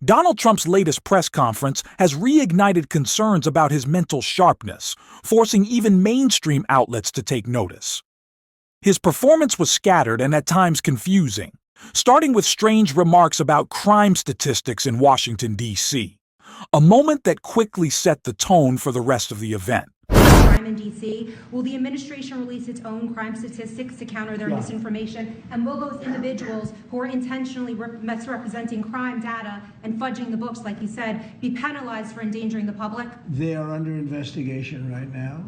Donald Trump's latest press conference has reignited concerns about his mental sharpness, forcing even mainstream outlets to take notice. His performance was scattered and at times confusing, starting with strange remarks about crime statistics in Washington, D.C., a moment that quickly set the tone for the rest of the event. Crime in D.C. Will the administration release its own crime statistics to counter their misinformation? And will those individuals who are intentionally misrepresenting crime data and fudging the books, like you said, be penalized for endangering the public? They are under investigation right now.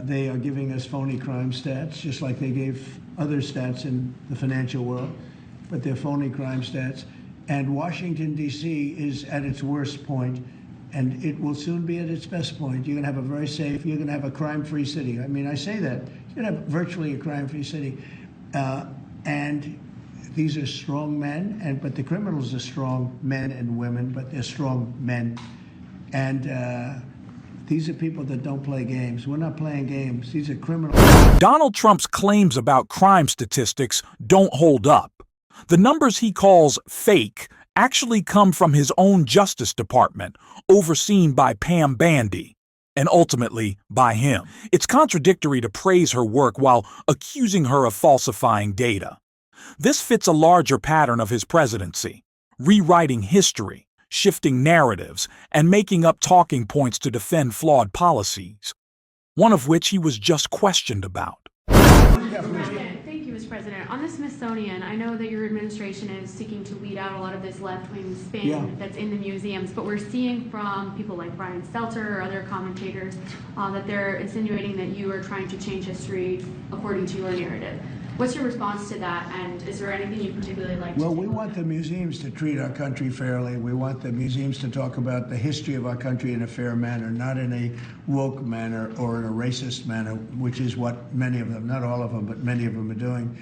They are giving us phony crime stats, just like they gave other stats in the financial world, but they're phony crime stats. And Washington, D.C. is at its worst point, and it will soon be at its best point. You're going to have a very safe, you're going to have a crime-free city. I mean, I say that. You're going to have virtually a crime-free city. And these are strong men, but the criminals are strong men and women, but they're strong men. And these are people that don't play games. We're not playing games. These are criminals. Donald Trump's claims about crime statistics don't hold up. The numbers he calls fake actually come from his own Justice Department, overseen by Pam Bandy, and ultimately by him. It's contradictory to praise her work while accusing her of falsifying data. This fits a larger pattern of his presidency: rewriting history, shifting narratives, and making up talking points to defend flawed policies, one of which he was just questioned about. Thank you, Mr. President. On the Smithsonian, I know that your administration is seeking to weed out a lot of this left-wing spin that's in the museums, but we're seeing from people like Brian Stelter or other commentators that they're insinuating that you are trying to change history according to your narrative. What's your response to that, and is there anything you particularly like to do? Well, we want the museums to treat our country fairly. We want the museums to talk about the history of our country in a fair manner, not in a woke manner or in a racist manner, which is what many of them, not all of them, but many of them are doing.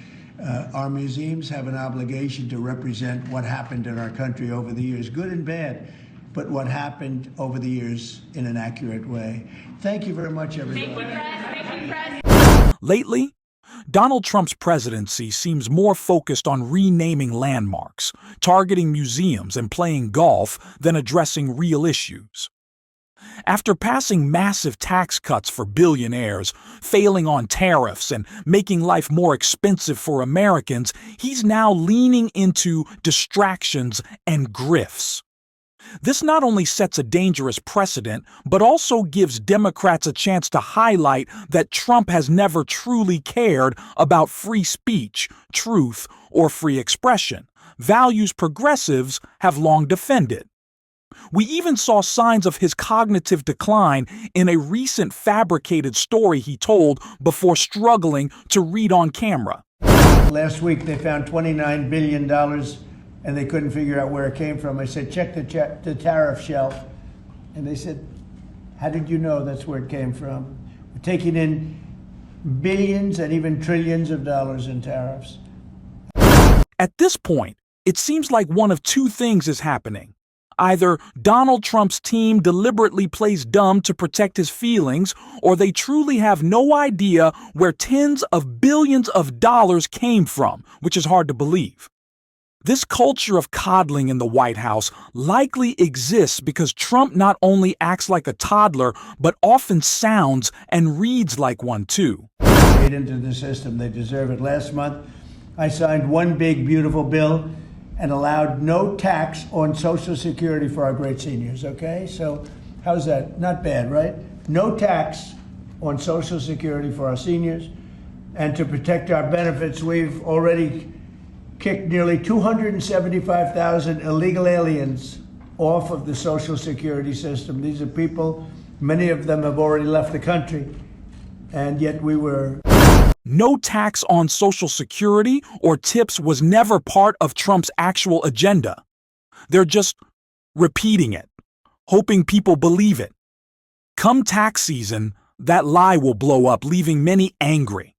Our museums have an obligation to represent what happened in our country over the years, good and bad, but what happened over the years in an accurate way. Thank you very much, everybody. Thank you, Press. Thank you, Press. Lately, Donald Trump's presidency seems more focused on renaming landmarks, targeting museums, and playing golf than addressing real issues. After passing massive tax cuts for billionaires, failing on tariffs, and making life more expensive for Americans, he's now leaning into distractions and grifts. This not only sets a dangerous precedent, but also gives Democrats a chance to highlight that Trump has never truly cared about free speech, truth, or free expression, values progressives have long defended. We even saw signs of his cognitive decline in a recent fabricated story he told before struggling to read on camera. Last week, they found $29 billion, and they couldn't figure out where it came from. I said, check the tariff shelf. And they said, how did you know that's where it came from? We're taking in billions and even trillions of dollars in tariffs. At this point, it seems like one of two things is happening. Either Donald Trump's team deliberately plays dumb to protect his feelings, or they truly have no idea where tens of billions of dollars came from, which is hard to believe. This culture of coddling in the White House likely exists because Trump not only acts like a toddler, but often sounds and reads like one too. Get into the system. They deserve it. Last month, I signed one big, beautiful bill and allowed no tax on Social Security for our great seniors, okay? So how's that? Not bad, right? No tax on Social Security for our seniors. And to protect our benefits, we've already kicked nearly 275,000 illegal aliens off of the Social Security system. These are people, many of them have already left the country, and yet we were... No tax on Social Security or tips was never part of Trump's actual agenda. They're just repeating it, hoping people believe it. Come tax season, that lie will blow up, leaving many angry.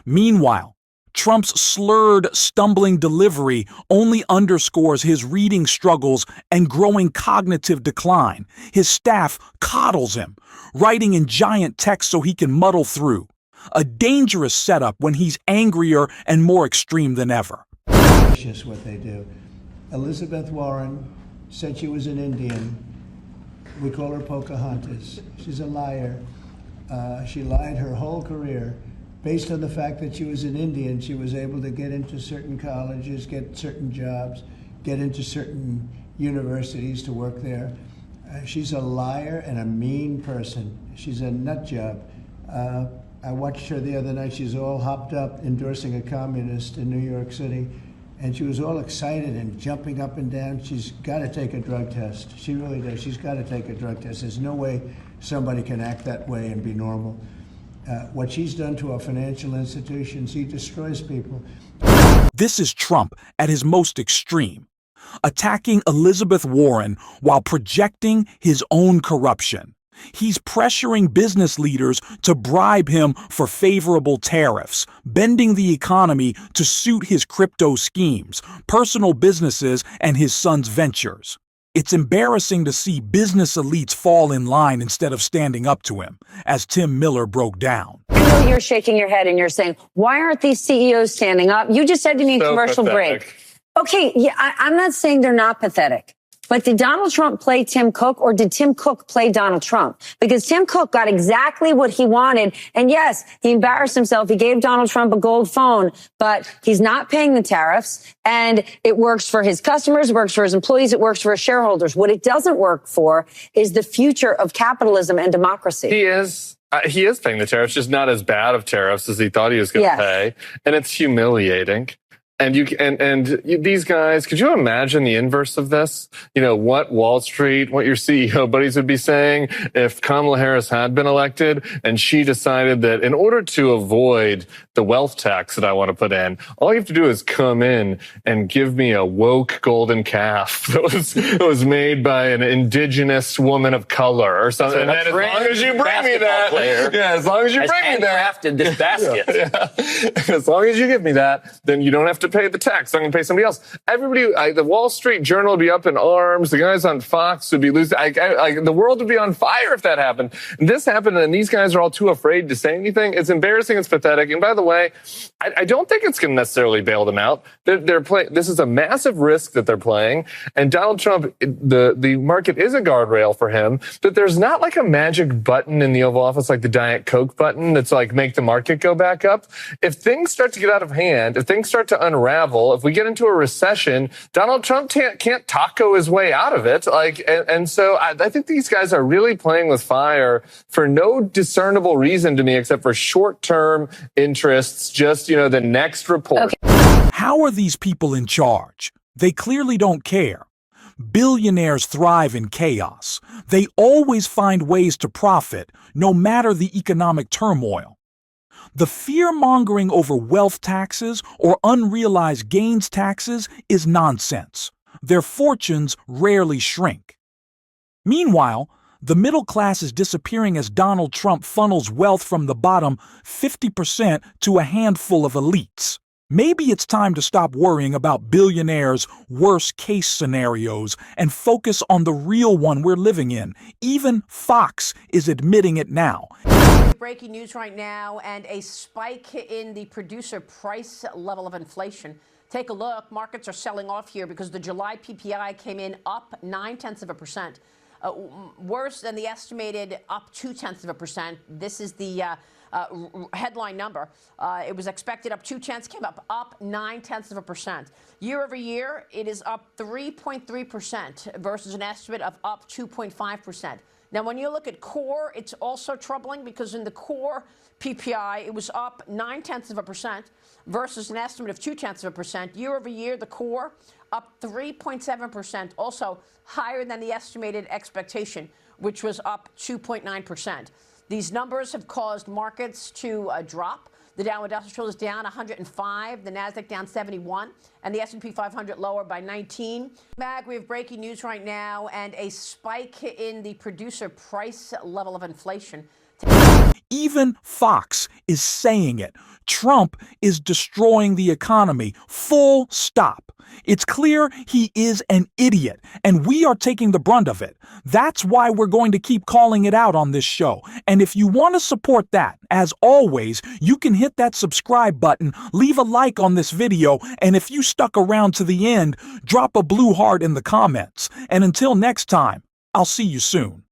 Meanwhile, Trump's slurred, stumbling delivery only underscores his reading struggles and growing cognitive decline. His staff coddles him, writing in giant text so he can muddle through. A dangerous setup when he's angrier and more extreme than ever. Vicious what they do. Elizabeth Warren said she was an Indian. We call her Pocahontas. She's a liar. She lied her whole career. Based on the fact that she was an Indian, she was able to get into certain colleges, get certain jobs, get into certain universities to work there. She's a liar and a mean person. She's a nut job. I watched her the other night. She's all hopped up endorsing a communist in New York City. And she was all excited and jumping up and down. She's got to take a drug test. She really does. She's got to take a drug test. There's no way somebody can act that way and be normal. What she's done to our financial institutions, he destroys people. This is Trump at his most extreme, attacking Elizabeth Warren while projecting his own corruption. He's pressuring business leaders to bribe him for favorable tariffs, bending the economy to suit his crypto schemes, personal businesses, and his son's ventures. It's embarrassing to see business elites fall in line instead of standing up to him, as Tim Miller broke down. I know you're shaking your head and you're saying, why aren't these CEOs standing up? You just said to me in commercial break. Okay, yeah, I'm not saying they're not pathetic. But did Donald Trump play Tim Cook, or did Tim Cook play Donald Trump? Because Tim Cook got exactly what he wanted. And yes, he embarrassed himself. He gave Donald Trump a gold phone, but he's not paying the tariffs. And it works for his customers, it works for his employees, it works for his shareholders. What it doesn't work for is the future of capitalism and democracy. He is paying the tariffs, just not as bad of tariffs as he thought he was going to pay. And it's humiliating. And these guys, could you imagine the inverse of this? You know, what Wall Street, what your CEO buddies would be saying if Kamala Harris had been elected and she decided that in order to avoid the wealth tax that I want to put in, all you have to do is come in and give me a woke golden calf that was made by an indigenous woman of color or something. And as long as you bring me that, as long as you bring me that, crafted this basket. As long as you give me that, then you don't have to pay the tax. I'm going to pay somebody else. Everybody, the Wall Street Journal would be up in arms. The guys on Fox would be losing. The world would be on fire if that happened. And this happened, and these guys are all too afraid to say anything. It's embarrassing. It's pathetic. And by the way, I don't think it's going to necessarily bail them out. They're playing. This is a massive risk that they're playing. And Donald Trump, the market is a guardrail for him, but there's not like a magic button in the Oval Office like the Diet Coke button that's like make the market go back up. If things start to get out of hand, if things start to unravel, if we get into a recession, Donald Trump can't taco his way out of it. And so I think these guys are really playing with fire for no discernible reason to me except for short-term interests, just, the next report. Okay. How are these people in charge? They clearly don't care. Billionaires thrive in chaos. They always find ways to profit, no matter the economic turmoil. The fear-mongering over wealth taxes or unrealized gains taxes is nonsense. Their fortunes rarely shrink. Meanwhile, the middle class is disappearing as Donald Trump funnels wealth from the bottom 50% to a handful of elites. Maybe it's time to stop worrying about billionaires' worst-case scenarios and focus on the real one we're living in. Even Fox is admitting it now. Breaking news right now, and a spike in the producer price level of inflation. Take a look. Markets are selling off here because the July PPI came in up 0.9%, worse than the estimated up 0.2%. This is the headline number. It was expected up 0.2, came up 0.9%. Year over year, it is up 3.3% versus an estimate of up 2.5%. Now, when you look at core, it's also troubling because in the core PPI, it was up 0.9% versus an estimate of 0.2%. Year over year, the core up 3.7%, also higher than the estimated expectation, which was up 2.9%. These numbers have caused markets to drop. The Dow Industrial is down 105, the Nasdaq down 71, and the S&P 500 lower by 19. Mag, we have breaking news right now, and a spike in the producer price level of inflation. Even Fox is saying it. Trump is destroying the economy. Full stop. It's clear he is an idiot, and we are taking the brunt of it. That's why we're going to keep calling it out on this show. And if you want to support that, as always, you can hit that subscribe button, leave a like on this video, and if you stuck around to the end, drop a blue heart in the comments. And until next time, I'll see you soon.